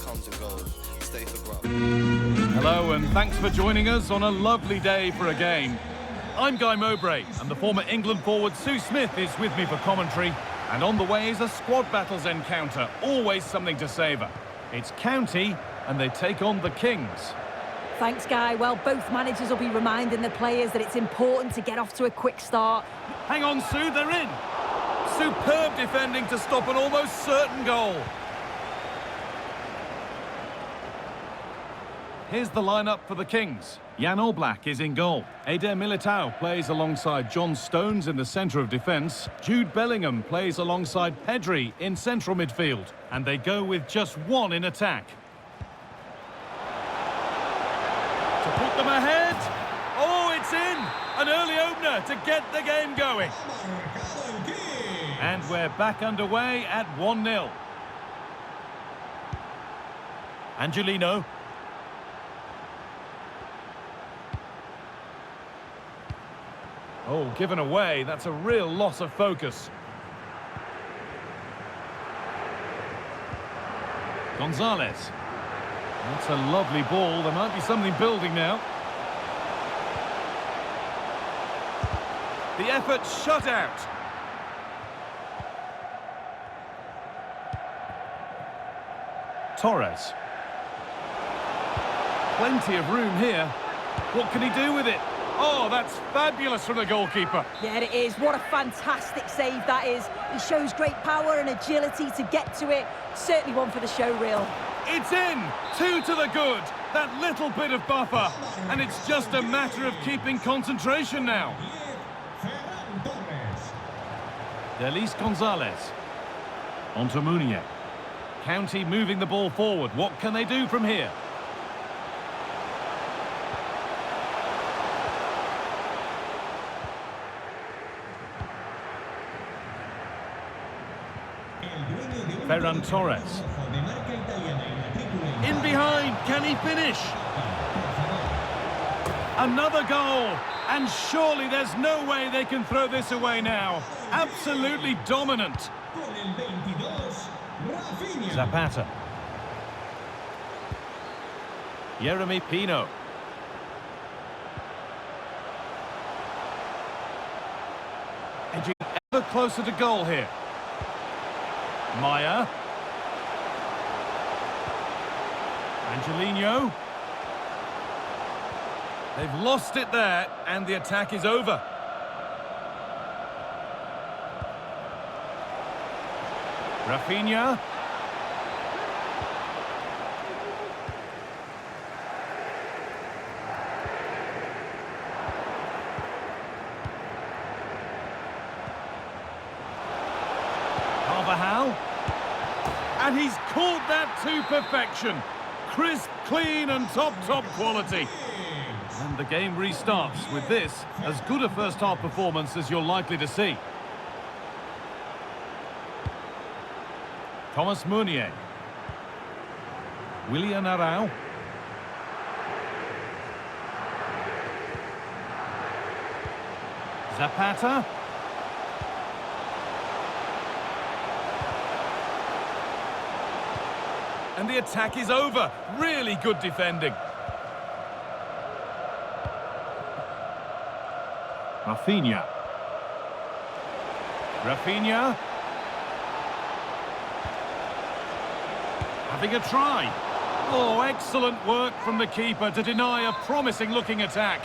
comes and goes. Stay for grub. Hello and thanks for joining us on a lovely day for a game. I'm Guy Mowbray and the former England forward Sue Smith is with me for commentary. And on the way is a squad battles encounter, always something to savour. It's County and they take on the Kings. Thanks, Guy. Well, both managers will be reminding the players that it's important to get off to a quick start. Hang on, Sue, they're in. Superb defending to stop an almost certain goal. Here's the lineup for the Kings. Jan Oblak is in goal. Eder Militao plays alongside John Stones in the centre of defence. Jude Bellingham plays alongside Pedri in central midfield. And they go with just one in attack. To put them ahead. Oh, it's in! An early opener to get the game going. And we're back underway at 1-0. Angelino. Oh, given away. That's a real loss of focus. Gonzalez. That's a lovely ball. There might be something building now. The effort shut out. Torres. Plenty of room here. What can he do with it? Oh, that's fabulous from the goalkeeper. Yeah, it is. What a fantastic save that is. He shows great power and agility to get to it. Certainly one for the show reel. It's in! 2 to the good. That little bit of buffer. And it's just a matter of keeping concentration now. Delis Gonzalez. Onto Munier. County moving the ball forward. What can they do from here? Ferran Torres. In behind, can he finish? Another goal, and surely there's no way they can throw this away now. Absolutely dominant. Zapata. Yeremy Pino. Edging ever closer to goal here. Maya. Angelino. They've lost it there, and the attack is over. Rafinha. Carvajal. And he's caught that to perfection. Crisp, clean and top quality. And the game restarts with this, as good a first-half performance as you're likely to see. Thomas Munier. Willian Arau. Zapata. And the attack is over. Really good defending. Rafinha. Rafinha. Having a try. Oh, excellent work from the keeper to deny a promising-looking attack.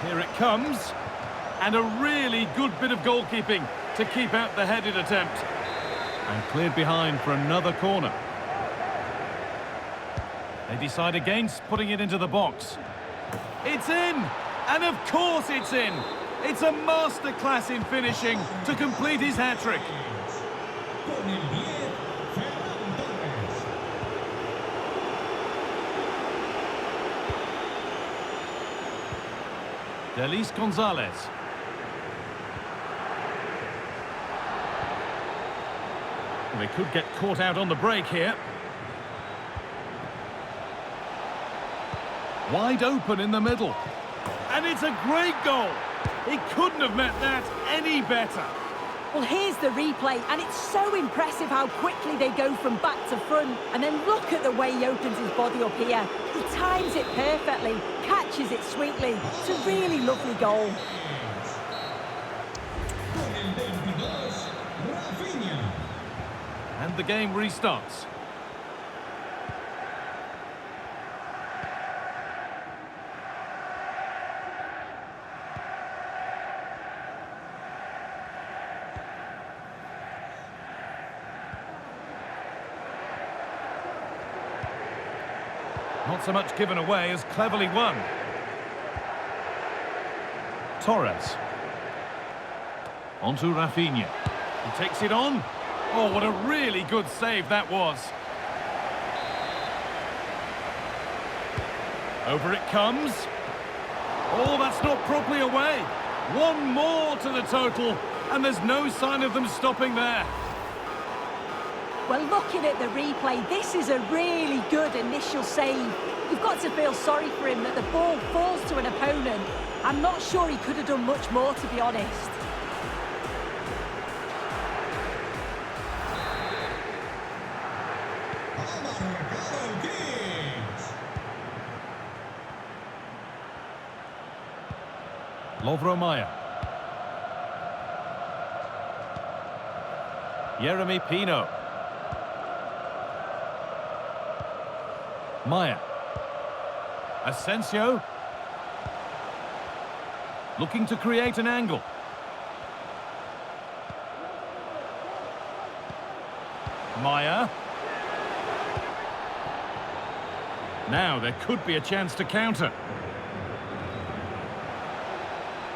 And here it comes. And a really good bit of goalkeeping to keep out the headed attempt. And cleared behind for another corner. They decide against putting it into the box. It's in! And of course it's in! It's a masterclass in finishing to complete his hat-trick. Delis Gonzalez. They could get caught out on the break here. Wide open in the middle. And it's a great goal. He couldn't have met that any better. Well, here's the replay, and it's so impressive how quickly they go from back to front. And then look at the way he opens his body up here. He times it perfectly, catches it sweetly. It's a really lovely goal. And the game restarts. Not so much given away as cleverly won. Torres. Onto Rafinha. He takes it on. Oh, what a really good save that was. Over it comes. Oh, that's not properly away. One more to the total, and there's no sign of them stopping there. Well, looking at the replay, this is a really good initial save. You've got to feel sorry for him that the ball falls to an opponent. I'm not sure he could have done much more, to be honest. Lovromaya. Jeremy Pino. Maya. Asensio. Looking to create an angle. Maya. Now there could be a chance to counter.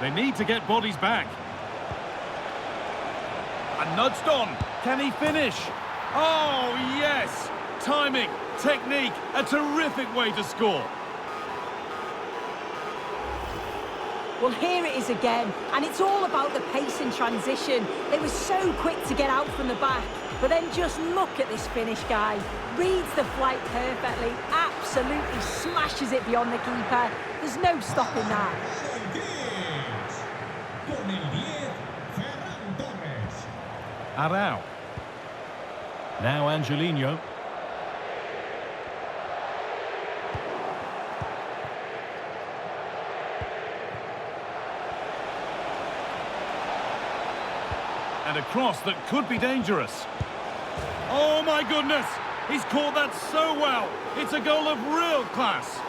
They need to get bodies back. And nudged on. Can he finish? Oh, yes! Timing, technique, a terrific way to score. Well, here it is again, and it's all about the pace in transition. They were so quick to get out from the back, but then just look at this finish, guy. Reads the flight perfectly, absolutely smashes it beyond the keeper. There's no stopping that. Arau. Now Angelino. And a cross that could be dangerous. Oh my goodness! He's caught that so well. It's a goal of real class.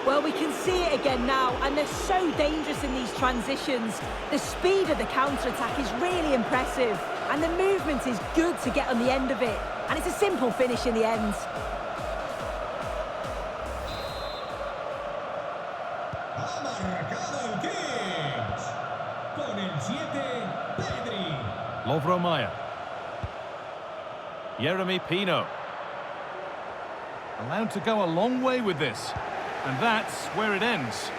Well, we can see it again now, and they're so dangerous in these transitions. The speed of the counter-attack is really impressive, and the movement is good to get on the end of it. And it's a simple finish in the end. Lovromaya. Jeremy Pino. Allowed to go a long way with this. And that's where it ends.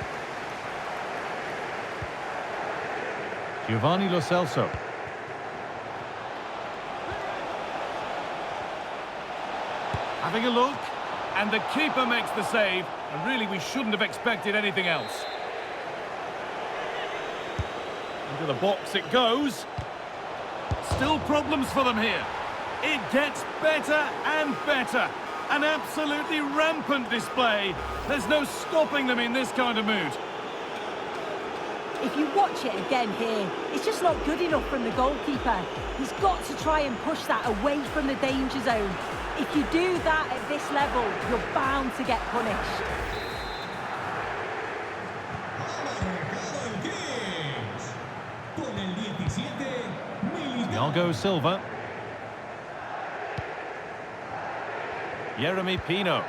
Giovanni Lo Celso. Having a look. And the keeper makes the save. And really, we shouldn't have expected anything else. Into the box it goes. Still problems for them here. It gets better and better. An absolutely rampant display. There's no stopping them in this kind of mood. If you watch it again here, it's just not good enough from the goalkeeper. He's got to try and push that away from the danger zone. If you do that at this level, you're bound to get punished. Thiago Silva. Jeremy Pino.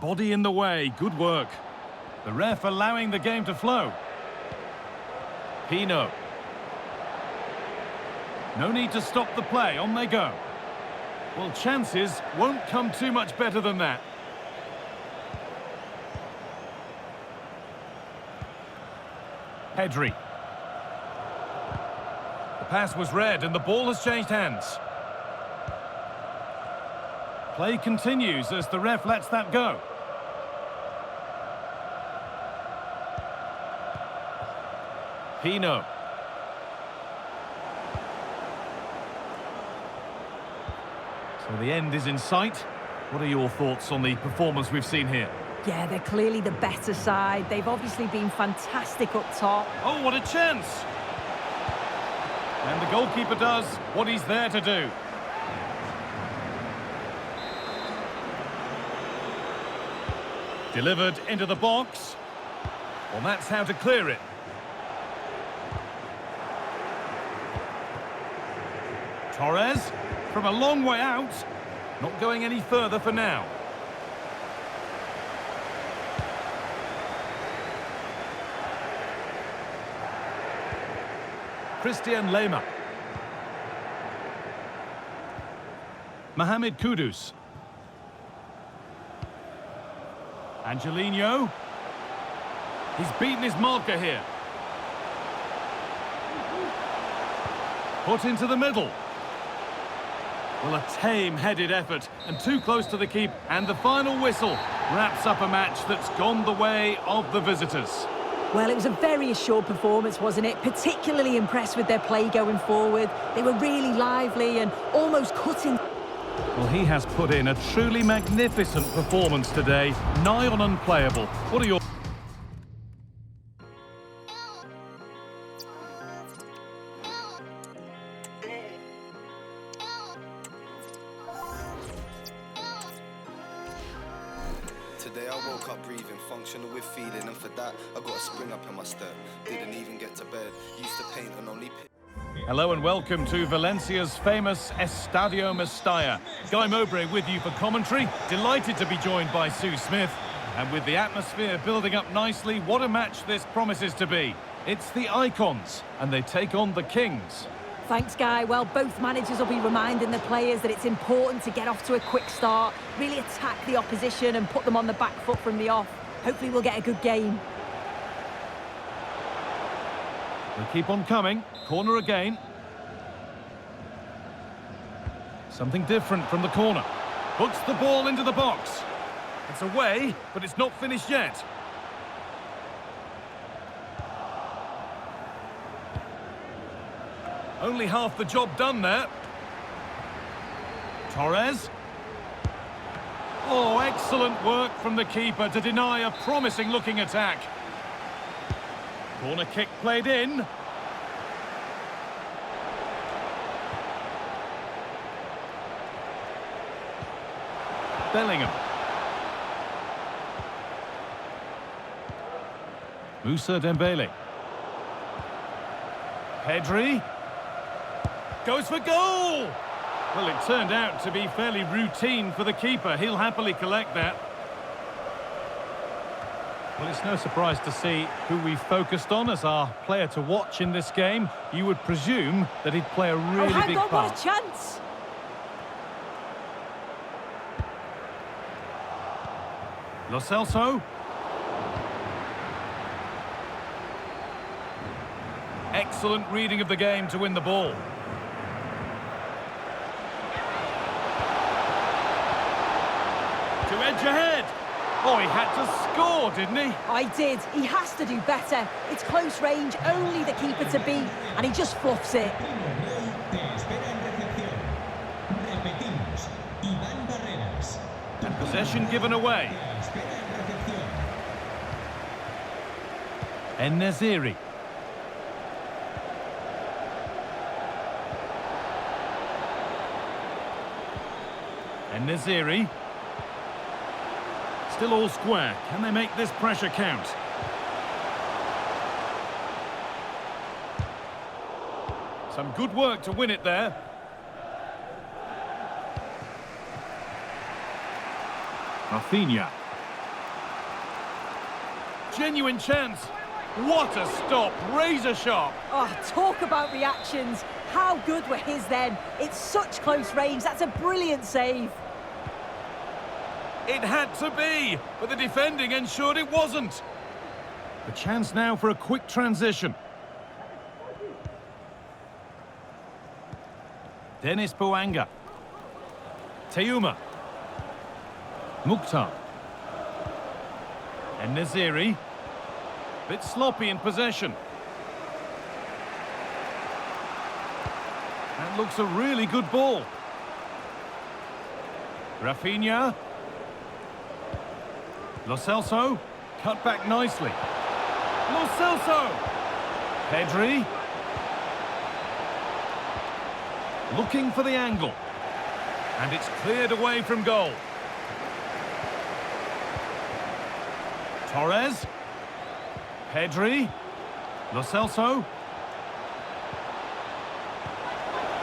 Body in the way, good work. The ref allowing the game to flow. Pino. No need to stop the play, on they go. Well, chances won't come too much better than that. Pedri. The pass was read and the ball has changed hands. Play continues as the ref lets that go. Pino. So the end is in sight. What are your thoughts on the performance we've seen here? Yeah, they're clearly the better side. They've obviously been fantastic up top. Oh, what a chance! And the goalkeeper does what he's there to do. Delivered into the box. Well, that's how to clear it. Torres, from a long way out. Not going any further for now. Christian Lema. Mohamed Kudus. Angelino. He's beaten his marker here. Put into the middle. Well, a tame-headed effort and too close to the keep. And the final whistle wraps up a match that's gone the way of the visitors. Well, it was a very assured performance, wasn't it? Particularly impressed with their play going forward. They were really lively and almost cutting. Well, he has put in a truly magnificent performance today, nigh on unplayable. What are your... Today I woke up breathing, functional with feeling, and for that I got a spring up in my step. Didn't even get to bed, used to paint and only... Hello and welcome to Valencia's famous Estadio Mestalla. Guy Mowbray with you for commentary. Delighted to be joined by Sue Smith. And with the atmosphere building up nicely, what a match this promises to be. It's the Icons, and they take on the Kings. Thanks, Guy. Well, both managers will be reminding the players that it's important to get off to a quick start, really attack the opposition and put them on the back foot from the off. Hopefully we'll get a good game. They keep on coming. Corner again. Something different from the corner. Puts the ball into the box. It's away, but it's not finished yet. Only half the job done there. Torres. Oh, excellent work from the keeper to deny a promising-looking attack. Corner kick played in. Bellingham. Moussa Dembele. Pedri. Goes for goal! Well, it turned out to be fairly routine for the keeper. He'll happily collect that. Well, it's no surprise to see who we focused on as our player to watch in this game. You would presume that he'd play a really big part. What a chance! Lo Celso. Excellent reading of the game to win the ball. To edge ahead. Oh, he had to score, didn't he? I did. He has to do better. It's close range, only the keeper to beat, and he just fluffs it. And possession given away. En-Nesyri. En-Nesyri. Still all square. Can they make this pressure count? Some good work to win it there. Rafinha. Genuine chance. What a stop. Razor sharp. Oh, talk about reactions. How good were his then? It's such close range. That's a brilliant save. It had to be, but the defending ensured it wasn't. The chance now for a quick transition. Dennis Bouanga. Teuma. Mukhtar. And Naziri. Bit sloppy in possession. That looks a really good ball. Rafinha. Lo Celso. Cut back nicely. Lo Celso. Pedri. Looking for the angle. And it's cleared away from goal. Torres. Pedri. Lo Celso.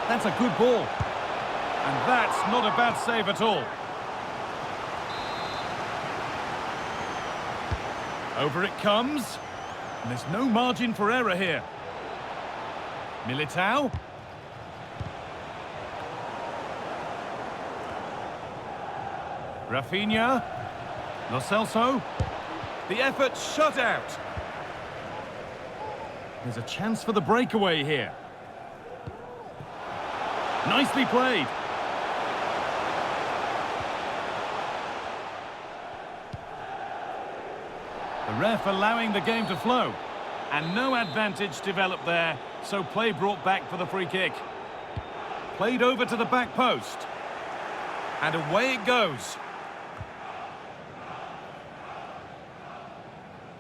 That's a good ball. And that's not a bad save at all. Over it comes. And there's no margin for error here. Militao. Rafinha. Lo Celso. The effort shut out. There's a chance for the breakaway here. Nicely played. The ref allowing the game to flow. And no advantage developed there, so play brought back for the free kick. Played over to the back post. And away it goes.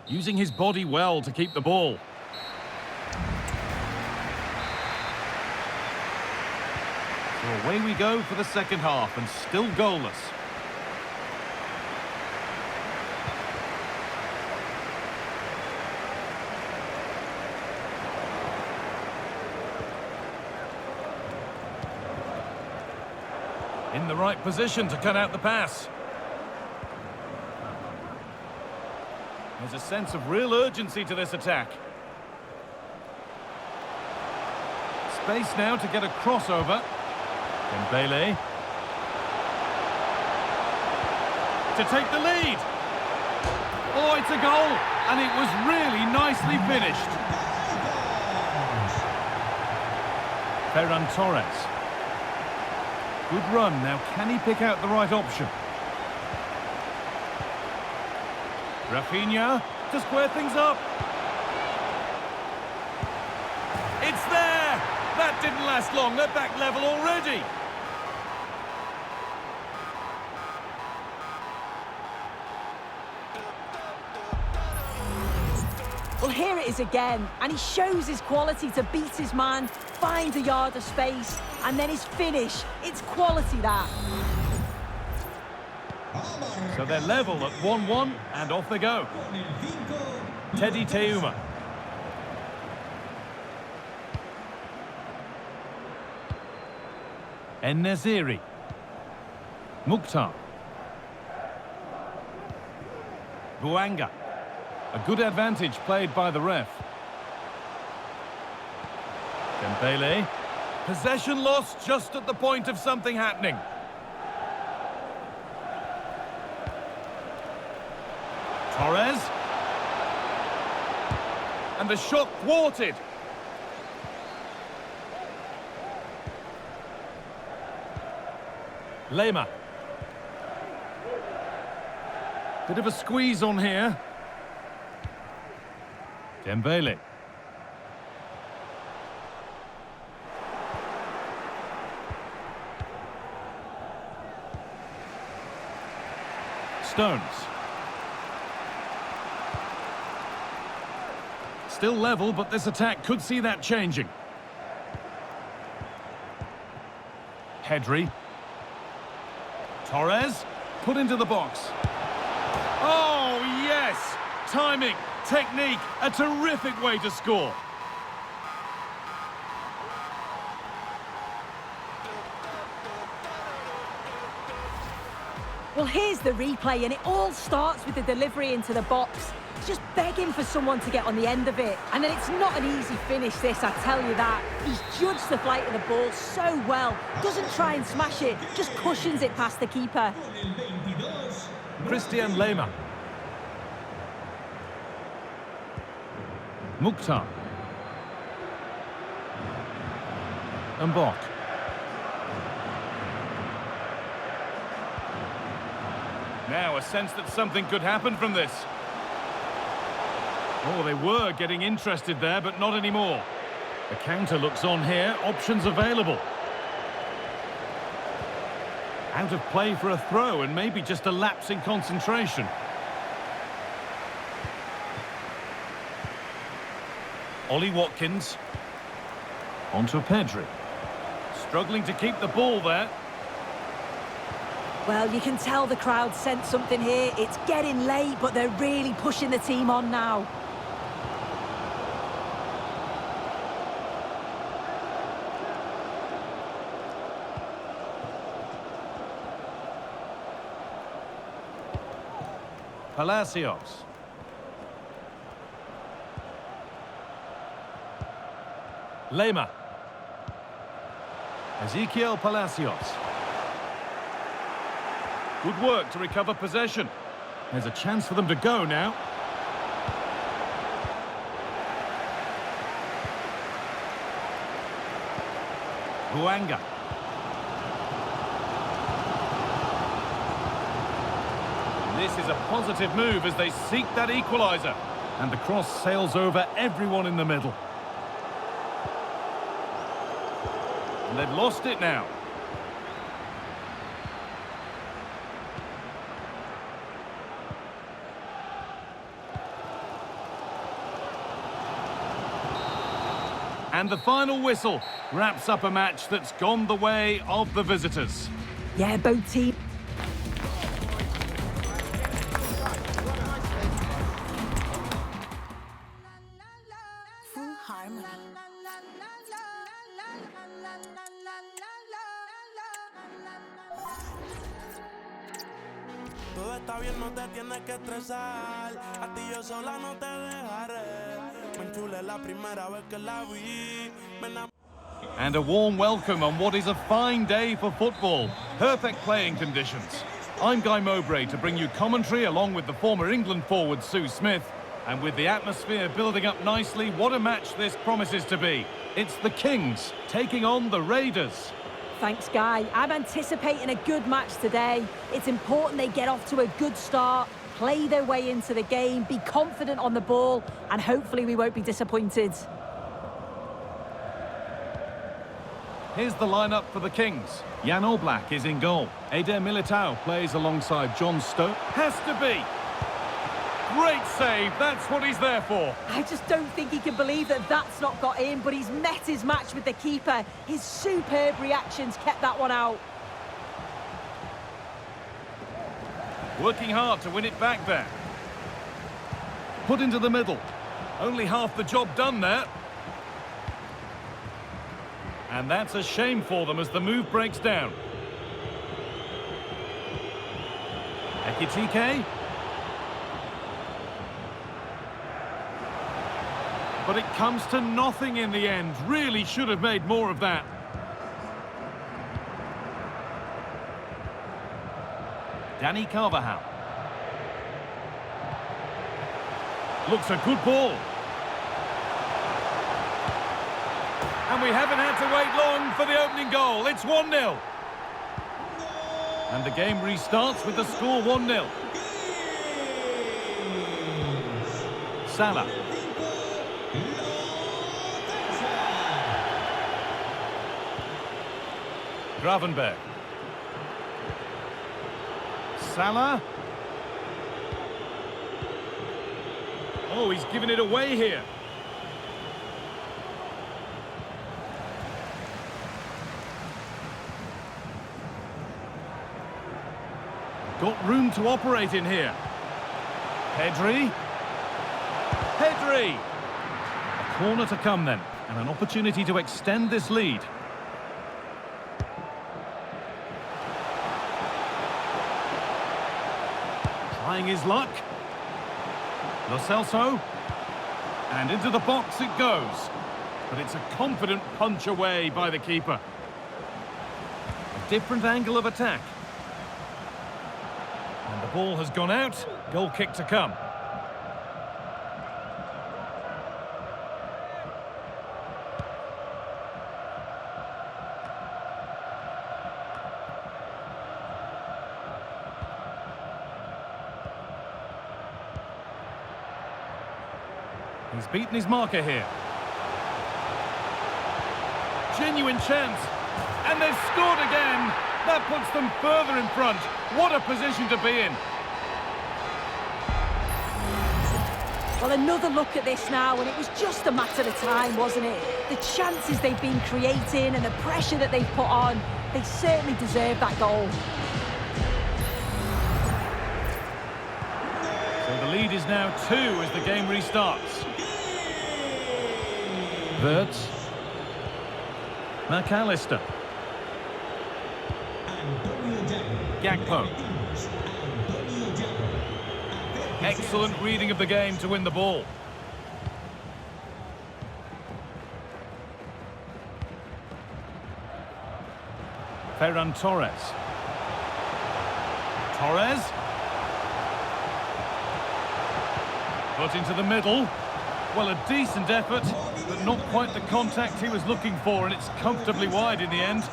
Using his body well to keep the ball. So away we go for the second half, and still goalless. In the right position to cut out the pass. There's a sense of real urgency to this attack. Space now to get a crossover. Dembele. To take the lead. Oh, it's a goal. And it was really nicely finished. Ferran Torres. Good run. Now, can he pick out the right option? Rafinha to square things up. It's there! That didn't last long. They're back level already. Well, here it is again, and he shows his quality to beat his man, find a yard of space, and then his finish. It's quality, that. So they're level at 1-1, and off they go. Teddy Teuma. En-Nesyri. Mukhtar. Bouanga. A good advantage played by the ref. Dembele. Possession lost just at the point of something happening. Torres. And the shot thwarted. Lema. Bit of a squeeze on here. Dembele. Stones. Still level, but this attack could see that changing. Pedri. Torres. Put into the box. Oh, yes! Timing, technique, a terrific way to score. Well, here's the replay, and it all starts with the delivery into the box. Just begging for someone to get on the end of it. And then it's not an easy finish, this, I tell you that. He's judged the flight of the ball so well. Doesn't try and smash it, just cushions it past the keeper. Christian Lema. Mukhtar. Mbok. Now a sense that something could happen from this. Oh, they were getting interested there, but not anymore. The counter looks on here, options available. Out of play for a throw and maybe just a lapse in concentration. Ollie Watkins. Onto Pedri. Struggling to keep the ball there. Well, you can tell the crowd sense something here. It's getting late, but they're really pushing the team on now. Palacios. Lema. Ezequiel Palacios. Good work to recover possession. There's a chance for them to go now. Huanga. This is a positive move as they seek that equaliser. And the cross sails over everyone in the middle. And they've lost it now. And the final whistle wraps up a match that's gone the way of the visitors. Yeah, both teams. Todo está bien, no te tienes que estresar. A ti yo sola no te dejaré. Me enchulé la primera vez que la vi. And a warm welcome on what is a fine day for football. Perfect playing conditions. I'm Guy Mowbray to bring you commentary along with the former England forward Sue Smith. And with the atmosphere building up nicely, what a match this promises to be. It's the Kings taking on the Raiders. Thanks, Guy. I'm anticipating a good match today. It's important they get off to a good start, play their way into the game, be confident on the ball, and hopefully we won't be disappointed. Here's the lineup for the Kings. Jan Oblak is in goal. Eder Militao plays alongside John Stoke. Has to be. Great save, that's what he's there for. I just don't think he can believe that that's not got in, but he's met his match with the keeper. His superb reactions kept that one out. Working hard to win it back there. Put into the middle. Only half the job done there. And that's a shame for them as the move breaks down. Ekitike. But it comes to nothing in the end. Really should have made more of that. Danny Carvajal. Looks a good ball. And we haven't had to wait long for the opening goal. It's 1-0. And the game restarts with the score 1-0. Salah. Gravenberg. Salah. Oh, he's given it away here. Got room to operate in here. Pedri. Pedri! A corner to come then, and an opportunity to extend this lead. Trying his luck. Lo Celso. And into the box it goes. But it's a confident punch away by the keeper. A different angle of attack. And the ball has gone out. Goal kick to come. He's beaten his marker here. Genuine chance. And they've scored again. That puts them further in front. What a position to be in. Well, another look at this now, and it was just a matter of time, wasn't it? The chances they've been creating and the pressure that they've put on, they certainly deserve that goal. So the lead is now 2 as the game restarts. Wirtz. McAllister. Gakpo. Excellent reading of the game to win the ball. Ferran Torres. Torres. Put into the middle. Well, a decent effort, but not quite the contact he was looking for, and it's comfortably wide in the end.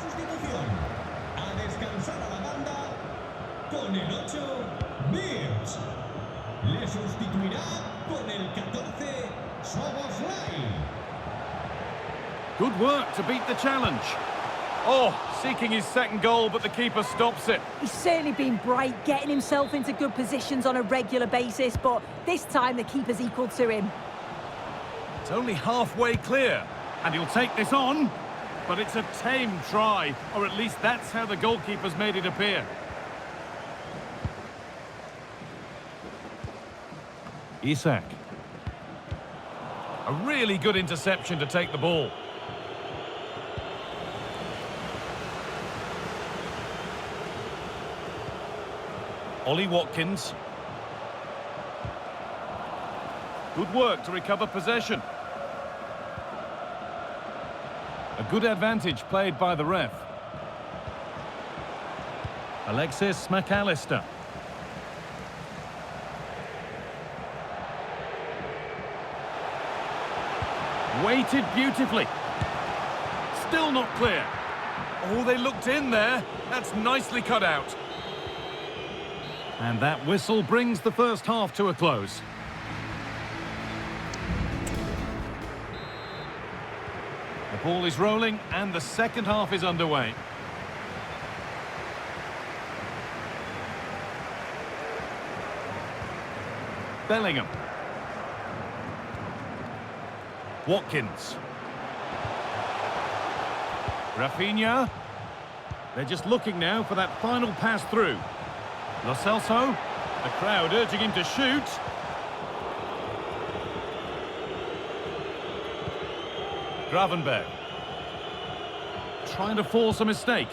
Good work to beat the challenge. Oh, seeking his second goal, but the keeper stops it. He's certainly been bright, getting himself into good positions on a regular basis, but this time the keeper's equal to him. It's only halfway clear, and he'll take this on, but it's a tame try, or at least that's how the goalkeeper's made it appear. Isak. A really good interception to take the ball. Ollie Watkins. Good work to recover possession. A good advantage played by the ref. Alexis McAllister. Weighted beautifully. Still not clear. Oh, they looked in there. That's nicely cut out. And that whistle brings the first half to a close. The ball is rolling and the second half is underway. Bellingham. Watkins. Rafinha. They're just looking now for that final pass through. Lo Celso, the crowd urging him to shoot. Gravenberg. Trying to force a mistake.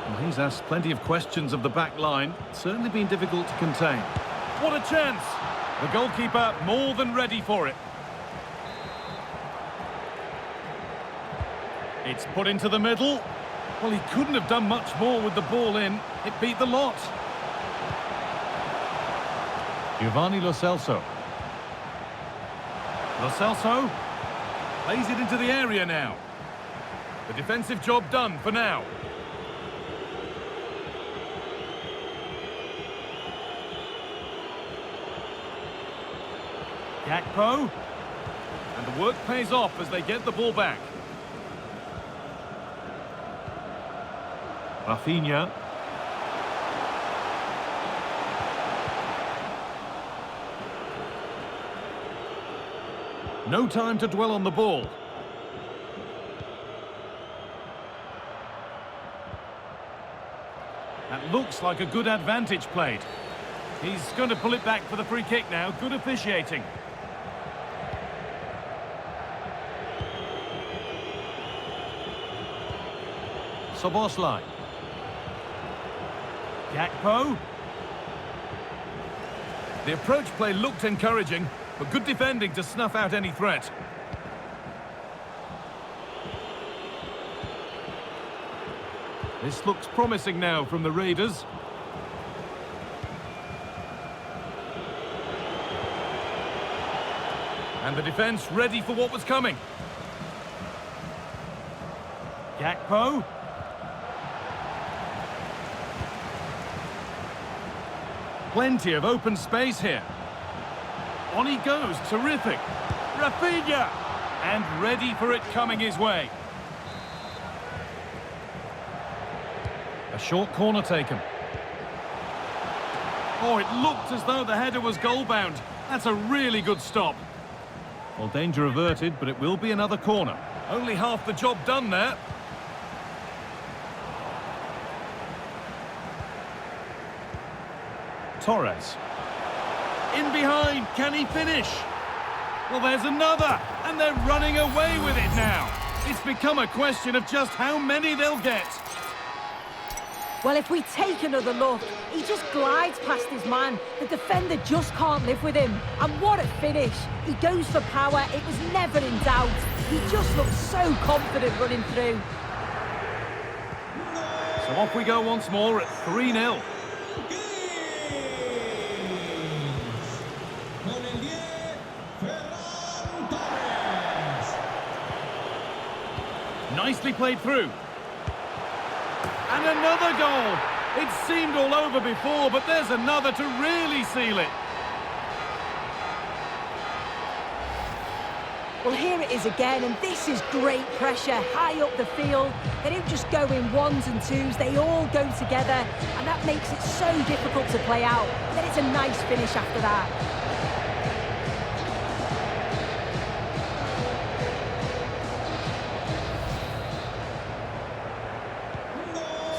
And he's asked plenty of questions of the back line. Certainly been difficult to contain. What a chance! The goalkeeper more than ready for it. It's put into the middle. Well, he couldn't have done much more with the ball in. It beat the lot. Giovanni Lo Celso. Lo Celso plays it into the area now. The defensive job done for now. Gakpo. And the work pays off as they get the ball back. Rafinha. No time to dwell on the ball. That looks like a good advantage played. He's going to pull it back for the free kick now. Good officiating. Szoboszlai. Gakpo. The approach play looked encouraging, but good defending to snuff out any threat. This looks promising now from the Raiders. And the defence ready for what was coming. Gakpo. Plenty of open space here. On he goes, terrific. Rafinha! And ready for it coming his way. A short corner taken. Oh, it looked as though the header was goal-bound. That's a really good stop. Well, danger averted, but it will be another corner. Only half the job done there. Torres. In behind, can he finish? Well, there's another, and they're running away with it now. It's become a question of just how many they'll get. Well, if we take another look, he just glides past his man. The defender just can't live with him. And what a finish. He goes for power. It was never in doubt. He just looks so confident running through. So off we go once more at 3-0. Nicely played through. And another goal. It seemed all over before, but there's another to really seal it. Well, here it is again, and this is great pressure high up the field. They don't just go in ones and twos, they all go together, and that makes it so difficult to play out. Then it's a nice finish after that.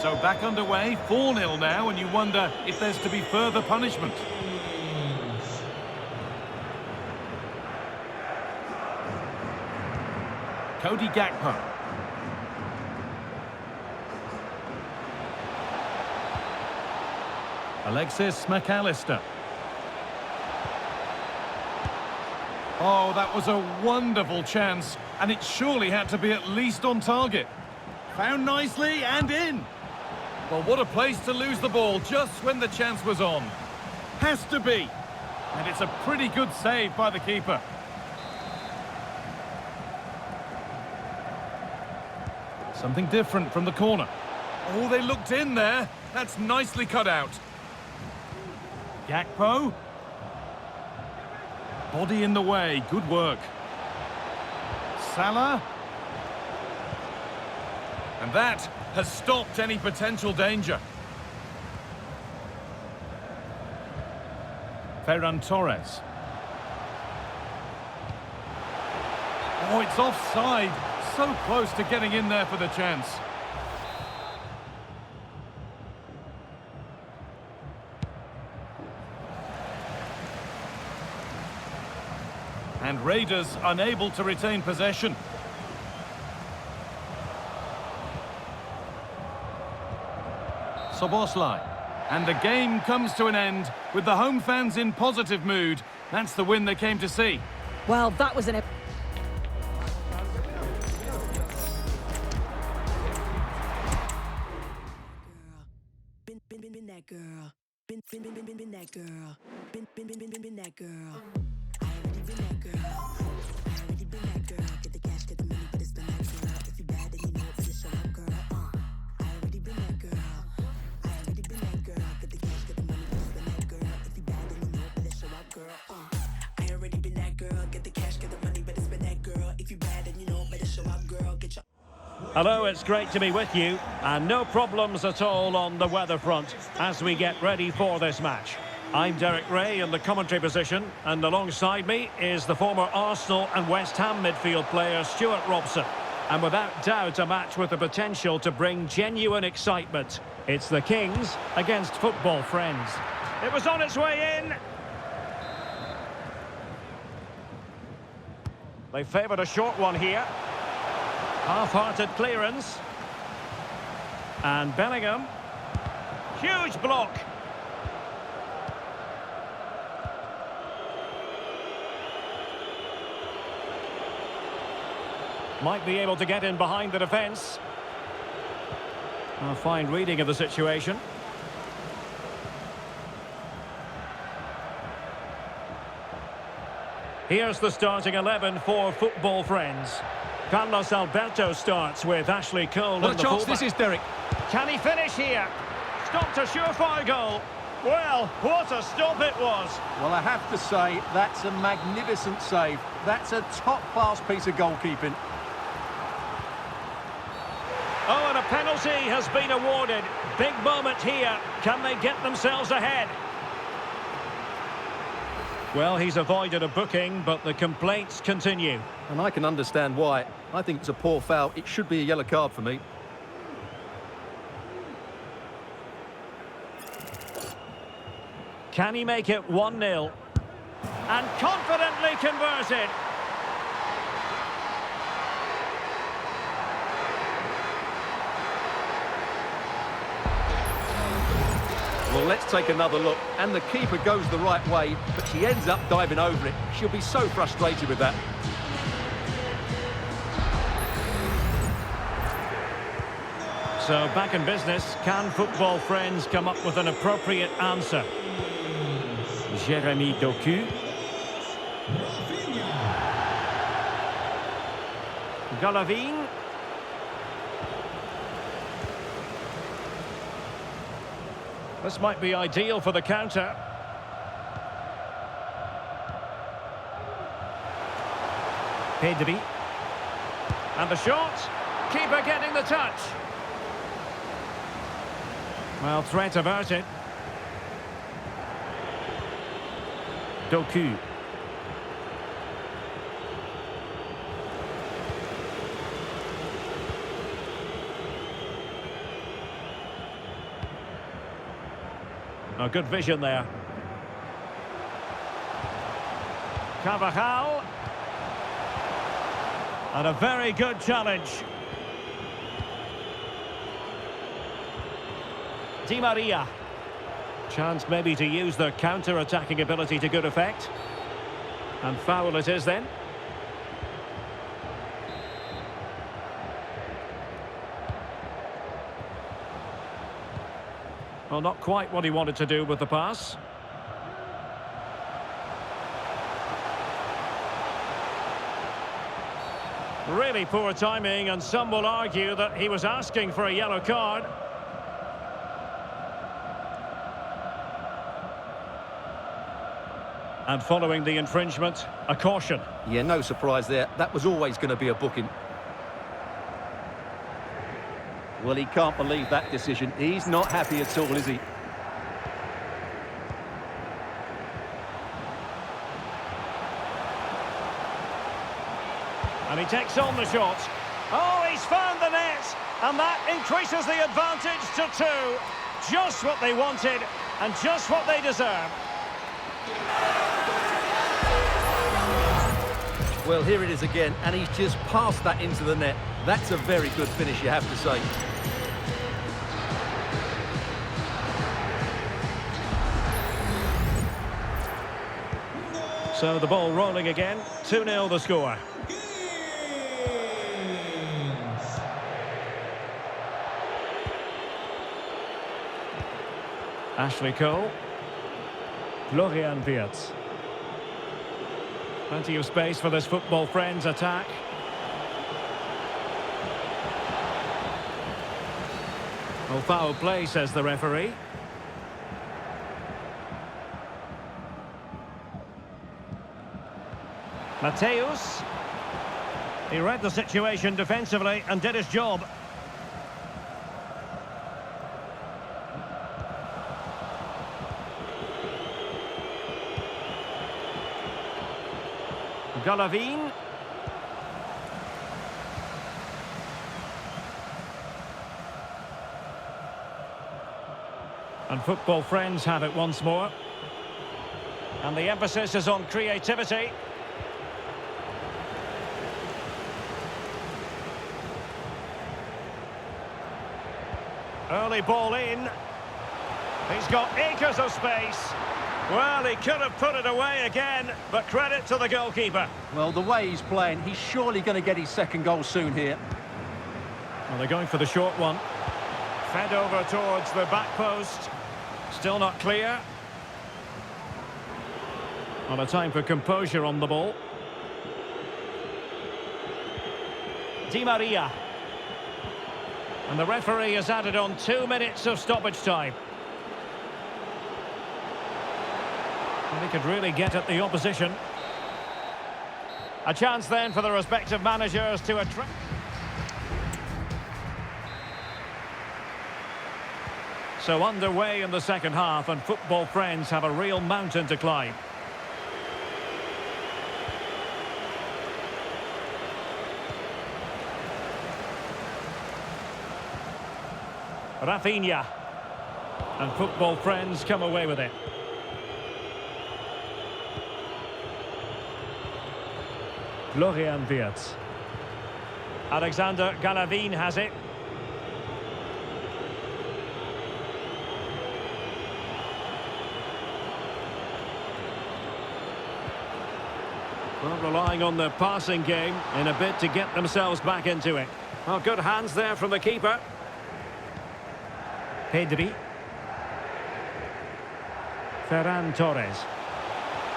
So back underway, 4-0 now, and you wonder if there's to be further punishment. Cody Gakpo. Alexis McAllister. Oh, that was a wonderful chance, and it surely had to be at least on target. Found nicely and in. Well, what a place to lose the ball just when the chance was on. Has to be. And it's a pretty good save by the keeper. Something different from the corner. Oh, they looked in there. That's nicely cut out. Gakpo. Body in the way. Good work. Salah. And that has stopped any potential danger. Ferran Torres. Oh, it's offside. So close to getting in there for the chance. And Raiders unable to retain possession. Soboslai. And the game comes to an end with the home fans in positive mood. That's the win they came to see. Well, that was an... Been that girl. Been that girl. Been that girl. I already been that girl. I already been that girl. Get the cash, get the money, but it's been that girl. If you bad, then you know it's a show up, girl. I already been that girl. I already been that girl. Get the cash, get the money, but it's been that girl. If you bad, then you know it's a show up, girl. I already been that girl. Get the cash, get the money, but it's been that girl. If you bad, then you know better show up, girl. Get your... Hello, it's great to be with you, and no problems at all on the weather front as we get ready for this match. I'm Derek Ray in the commentary position, and alongside me is the former Arsenal and West Ham midfield player Stuart Robson. And without doubt a match with the potential to bring genuine excitement. It's the Kings against football friends. It was on its way in. They favoured a short one here. Half-hearted clearance. And Bellingham. Huge block. Might be able to get in behind the defence. A fine reading of the situation. Here's the starting 11 for football friends. Carlos Alberto starts with Ashley Cole. Well, Chops, this is Derek. Can he finish here? Stopped a surefire goal. Well, what a stop it was. Well, I have to say, that's a magnificent save. That's a top-class piece of goalkeeping. Oh, and a penalty has been awarded. Big moment here. Can they get themselves ahead? Well, he's avoided a booking, but the complaints continue. And I can understand why. I think it's a poor foul. It should be a yellow card for me. Can he make it 1-0? And confidently converted. Well, let's take another look. And the keeper goes the right way, but she ends up diving over it. She'll be so frustrated with that. So, back in business. Can football friends come up with an appropriate answer? Jérémy Doku. Golovin. This might be ideal for the counter. Pedri. And the shot. Keeper getting the touch. Well, threat averted. Doku. Oh, good vision there. Carvajal. And a very good challenge. Di Maria. Chance maybe to use their counter-attacking ability to good effect. And foul it is then. Well, not quite what he wanted to do with the pass. Really poor timing, and some will argue that he was asking for a yellow card. And following the infringement, a caution. Yeah, no surprise there. That was always going to be a booking. Well, he can't believe that decision. He's not happy at all, is he? And he takes on the shot. Oh, he's found the net. And that increases the advantage to 2. Just what they wanted and just what they deserve. Well, here it is again, and he's just passed that into the net. That's a very good finish, you have to say. So the ball rolling again. 2-0 the score. Ashley Cole. Florian Wirtz. Plenty of space for this football friends attack. Oh, foul play, says the referee. Mateus. He read the situation defensively and did his job. Golovin. And football friends have it once more. And the emphasis is on creativity. Early ball in. He's got acres of space. Well, he could have put it away again, but credit to the goalkeeper. Well, the way he's playing, he's surely going to get his second goal soon here. Well, they're going for the short one. Fed over towards the back post. Still not clear. Well, a time for composure on the ball. Di Maria. And the referee has added on 2 minutes of stoppage time. He could really get at the opposition. A chance then for the respective managers to attract. So underway in the second half, and football friends have a real mountain to climb. Rafinha. And football friends come away with it. Florian Wirtz. Alexander Galavin has it. Well, relying on the passing game in a bid to get themselves back into it. Well, good hands there from the keeper. Pedri. Ferran Torres.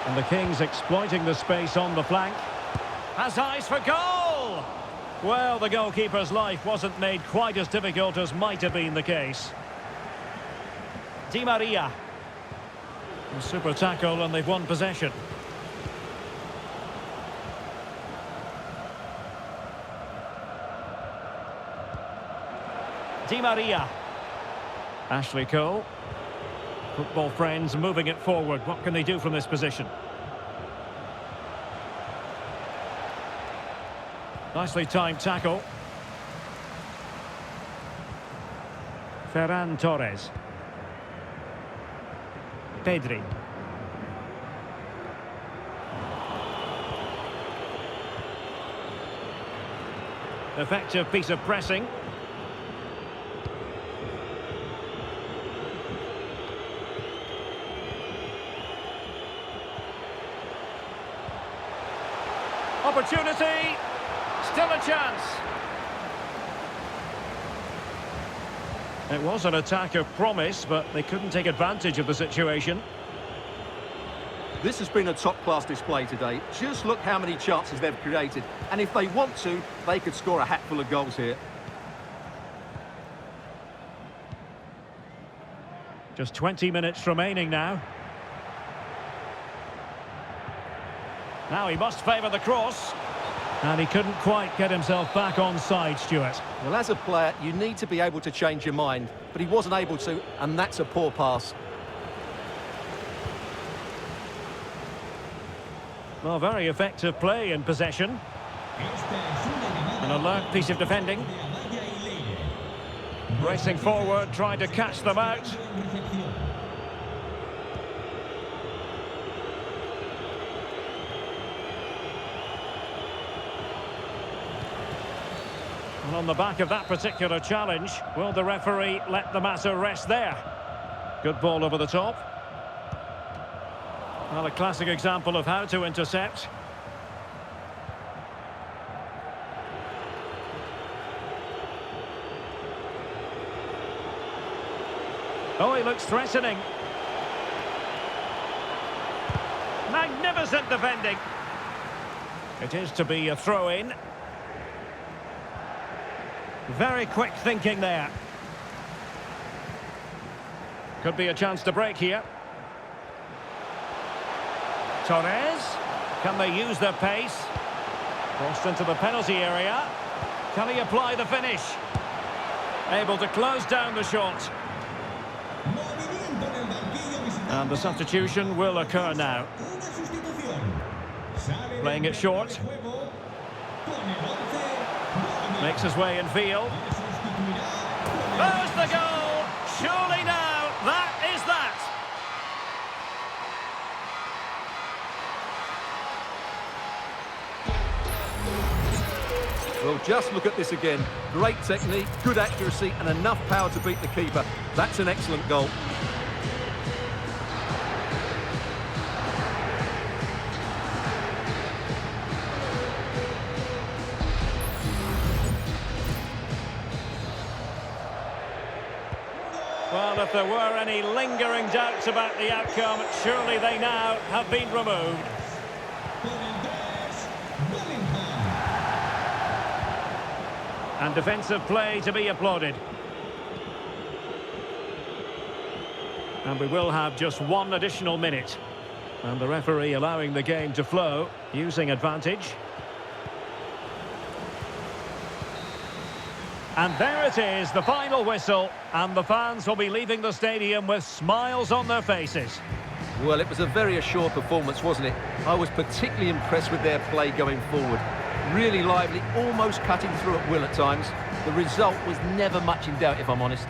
And the Kings exploiting the space on the flank. Has eyes for goal! Well, the goalkeeper's life wasn't made quite as difficult as might have been the case. Di Maria. A super tackle, and they've won possession. Di Maria. Ashley Cole. Football friends moving it forward. What can they do from this position? Nicely timed tackle. Ferran Torres. Pedri. Effective piece of pressing. Opportunity. Still a chance. It was an attack of promise, but they couldn't take advantage of the situation. This has been a top-class display today. Just look how many chances they've created. And if they want to, they could score a hatful of goals here. Just 20 minutes remaining now. Now he must favour the cross. And he couldn't quite get himself back on side, Stuart. Well, as a player, you need to be able to change your mind. But he wasn't able to, and that's a poor pass. Well, very effective play in possession. An alert piece of defending. Racing forward, trying to catch them out. And on the back of that particular challenge, will the referee let the matter rest there? Good ball over the top. Well, a classic example of how to intercept. Oh, he looks threatening. Magnificent defending. It is to be a throw-in. Very quick thinking there. Could be a chance to break here. Torres. Can they use their pace? Crossed into the penalty area. Can he apply the finish? Able to close down the shot. And the substitution will occur now. Playing it short. Makes his way in field. There's the goal! Surely now, that is that! Well, just look at this again. Great technique, good accuracy, and enough power to beat the keeper. That's an excellent goal. Well, if there were any lingering doubts about the outcome, surely they now have been removed. And defensive play to be applauded. And we will have just one additional minute. And the referee allowing the game to flow, using advantage. And there it is, the final whistle, and the fans will be leaving the stadium with smiles on their faces. Well, it was a very assured performance, wasn't it? I was particularly impressed with their play going forward. Really lively, almost cutting through at will at times. The result was never much in doubt, if I'm honest.